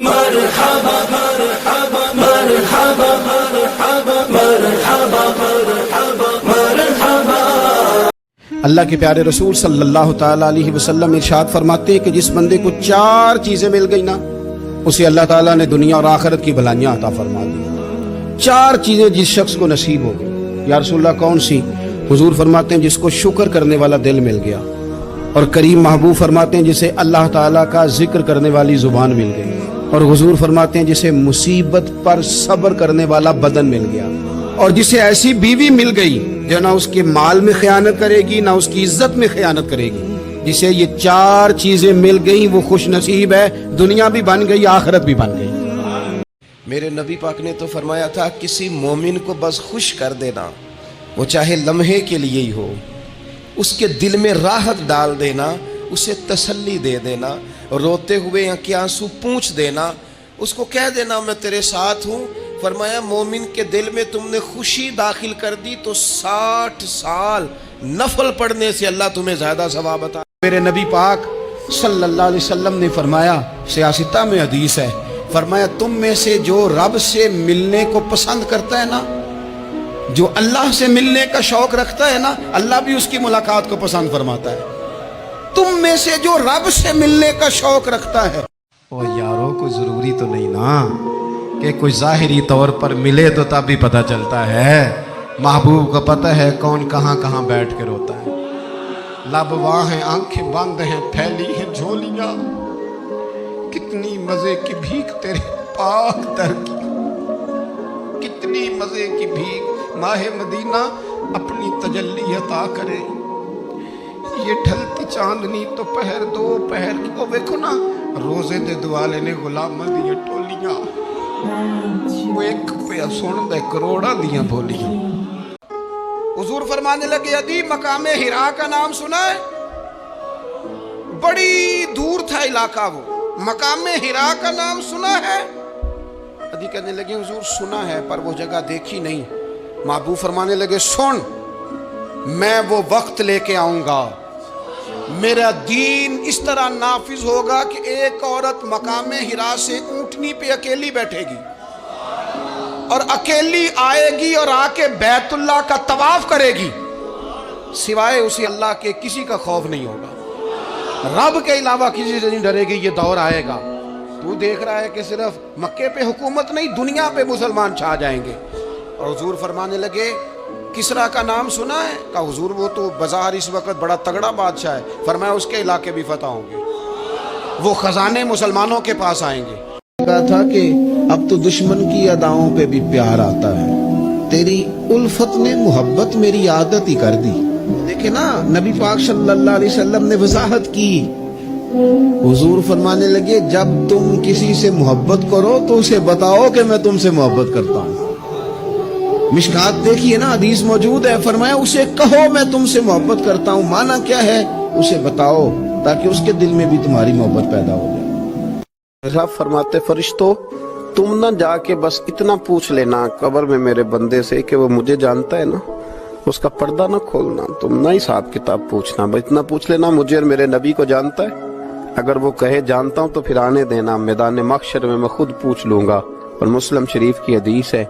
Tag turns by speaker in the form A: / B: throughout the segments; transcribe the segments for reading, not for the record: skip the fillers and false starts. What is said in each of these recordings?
A: مرحبا مرحبا مرحبا مرحبا مرحبا مرحبا مرحبا۔
B: اللہ کے پیارے رسول صلی اللہ تعالیٰ علیہ وسلم ارشاد فرماتے ہیں کہ جس بندے کو 4 چیزیں مل گئی نا، اسے اللہ تعالیٰ نے دنیا اور آخرت کی بھلائیاں عطا فرما دی۔ 4 چیزیں جس شخص کو نصیب ہو گئی۔ یا رسول اللہ کون سی؟ حضور فرماتے ہیں جس کو شکر کرنے والا دل مل گیا، اور کریم محبوب فرماتے ہیں جسے اللہ تعالیٰ کا ذکر کرنے والی زبان مل گئی، اور حضور فرماتے ہیں جسے مصیبت پر صبر کرنے والا بدن مل گیا، اور جسے ایسی بیوی مل گئی جو نہ اس کے مال میں خیانت کرے گی نہ اس کی عزت میں خیانت کرے گی۔ جسے یہ 4 چیزیں مل گئیں وہ خوش نصیب ہے، دنیا بھی بن گئی آخرت بھی بن گئی۔
C: میرے نبی پاک نے تو فرمایا تھا کسی مومن کو بس خوش کر دینا، وہ چاہے لمحے کے لیے ہی ہو، اس کے دل میں راحت ڈال دینا، اسے تسلی دے دینا، روتے ہوئے یا کے آنسو پونچھ دینا، اس کو کہہ دینا میں تیرے ساتھ ہوں۔ فرمایا مومن کے دل میں تم نے خوشی داخل کر دی تو 60 سال نفل پڑھنے سے اللہ تمہیں زیادہ ثواب عطا۔
B: میرے نبی پاک صلی اللہ علیہ وسلم نے فرمایا، سیاستہ میں حدیث ہے، فرمایا تم میں سے جو رب سے ملنے کو پسند کرتا ہے نا، جو اللہ سے ملنے کا شوق رکھتا ہے نا، اللہ بھی اس کی ملاقات کو پسند فرماتا ہے۔ تم میں سے جو رب سے ملنے کا شوق رکھتا ہے، او یارو کوئی ضروری تو نہیں نا کہ کوئی ظاہری طور پر ملے تو تب بھی پتہ چلتا ہے۔ محبوب کو پتہ ہے کون کہاں کہاں بیٹھ کے روتا ہے۔ لب واں ہیں، آنکھیں بند ہیں، پھیلی ہیں جھولیاں، کتنی مزے کی بھیک تیرے پاک در کی، کتنی مزے کی بھیک ماہ مدینہ اپنی تجلی عطا کرے۔ یہ ڈھلتی چاندنی تو پہر 2 پہر کی، وہ دیکھو نا روزے دے دوالے نے غلاماں دیاں ٹولیاں، وہ ایک پہ سن دے کروڑاں دیاں بولیاں۔ حضور فرمانے لگے ادی مقام ہرا کا نام سنا ہے؟ بڑی دور تھا علاقہ، وہ مقام ہرا کا نام سنا ہے؟ ادی کہنے لگے حضور سنا ہے پر وہ جگہ دیکھی نہیں۔ محبوب فرمانے لگے سن، میں وہ وقت لے کے آؤں گا، میرا دین اس طرح نافذ ہوگا کہ ایک عورت مقام ہرا سے اونٹنی پہ اکیلی بیٹھے گی اور اکیلی آئے گی اور آ کے بیت اللہ کا طواف کرے گی، سوائے اسے اللہ کے کسی کا خوف نہیں ہوگا، رب کے علاوہ کسی سے نہیں ڈرے گی۔ یہ دور آئے گا، تو دیکھ رہا ہے کہ صرف مکے پہ حکومت نہیں دنیا پہ مسلمان چھا جائیں گے۔ اور حضور فرمانے لگے کسرا کا نام سنا ہے؟ کہا حضور وہ تو بظاہر اس وقت بڑا تگڑا بادشاہ ہے۔ فرمایا اس کے علاقے بھی فتح ہوں گے، وہ خزانے مسلمانوں کے پاس آئیں گے۔ کہا تھا کہ اب تو دشمن کی اداؤں پہ بھی پیار آتا ہے، تیری الفت نے محبت میری عادت ہی کر دی۔ دیکھیں نا نبی پاک صلی اللہ علیہ وسلم نے وضاحت کی۔ حضور فرمانے لگے جب تم کسی سے محبت کرو تو اسے بتاؤ کہ میں تم سے محبت کرتا ہوں۔ مشکات دیکھیے نا حدیث موجود ہے، فرمایا اسے کہو میں تم سے محبت کرتا ہوں، معنی کیا ہے اسے بتاؤ تاکہ اس کے دل میں بھی تمہاری محبت پیدا ہو جائے۔
C: رب فرماتے فرشتوں تم نہ جا کے بس اتنا پوچھ لینا قبر میں میرے بندے سے کہ وہ مجھے جانتا ہے نا، اس کا پردہ نہ کھولنا، تم نہ حساب کتاب پوچھنا، بس اتنا پوچھ لینا مجھے اور میرے نبی کو جانتا ہے؟ اگر وہ کہے جانتا ہوں تو پھر آنے دینا، میدان محشر میں خود پوچھ لوں گا۔ اور مسلم شریف کی حدیث ہے،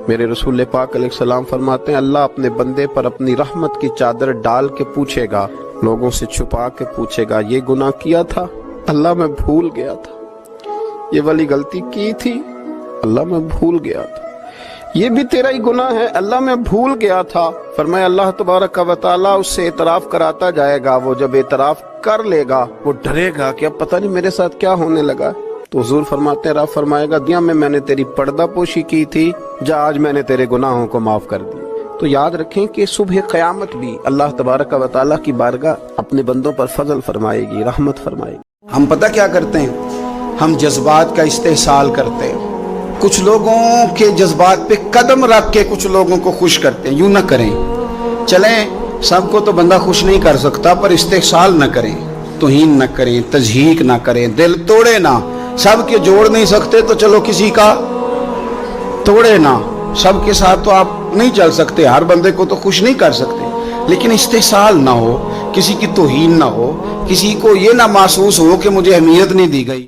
C: میرے رسول پاک علیہ السلام فرماتے ہیں اللہ اپنے بندے پر اپنی رحمت کی چادر ڈال کے پوچھے گا، لوگوں سے چھپا کے پوچھے گا یہ گناہ کیا تھا اللہ میں بھول گیا تھا، یہ والی غلطی کی تھی اللہ میں بھول گیا تھا، یہ بھی تیرا ہی گناہ ہے اللہ میں بھول گیا تھا۔ فرمایا اللہ تبارک و تعالیٰ اس سے اعتراف کراتا جائے گا، وہ جب اعتراف کر لے گا وہ ڈرے گا کہ اب پتہ نہیں میرے ساتھ کیا ہونے لگا۔ تو حضور فرماتے ہیں رب فرمائے گا دیا میں نے تیری پردہ پوشی کی تھی، جا آج میں نے تیرے گناہوں کو معاف کر دی۔ تو یاد رکھیں کہ صبح قیامت بھی اللہ تبارک و تعالیٰ کی بارگاہ اپنے بندوں پر فضل فرمائے گی، رحمت فرمائے گی۔
B: ہم پتہ کیا کرتے ہیں؟ ہم جذبات کا استحصال کرتے ہیں، کچھ لوگوں کے جذبات پہ قدم رکھ کے کچھ لوگوں کو خوش کرتے ہیں۔ یوں نہ کریں، چلیں سب کو تو بندہ خوش نہیں کر سکتا پر استحصال نہ کریں، توہین نہ کریں، تضحیک نہ کریں، دل توڑے نہ۔ سب کے جوڑ نہیں سکتے تو چلو کسی کا توڑے نہ، سب کے ساتھ تو آپ نہیں چل سکتے، ہر بندے کو تو خوش نہیں کر سکتے، لیکن استحصال نہ ہو، کسی کی توہین نہ ہو، کسی کو یہ نہ محسوس ہو کہ مجھے اہمیت نہیں دی گئی۔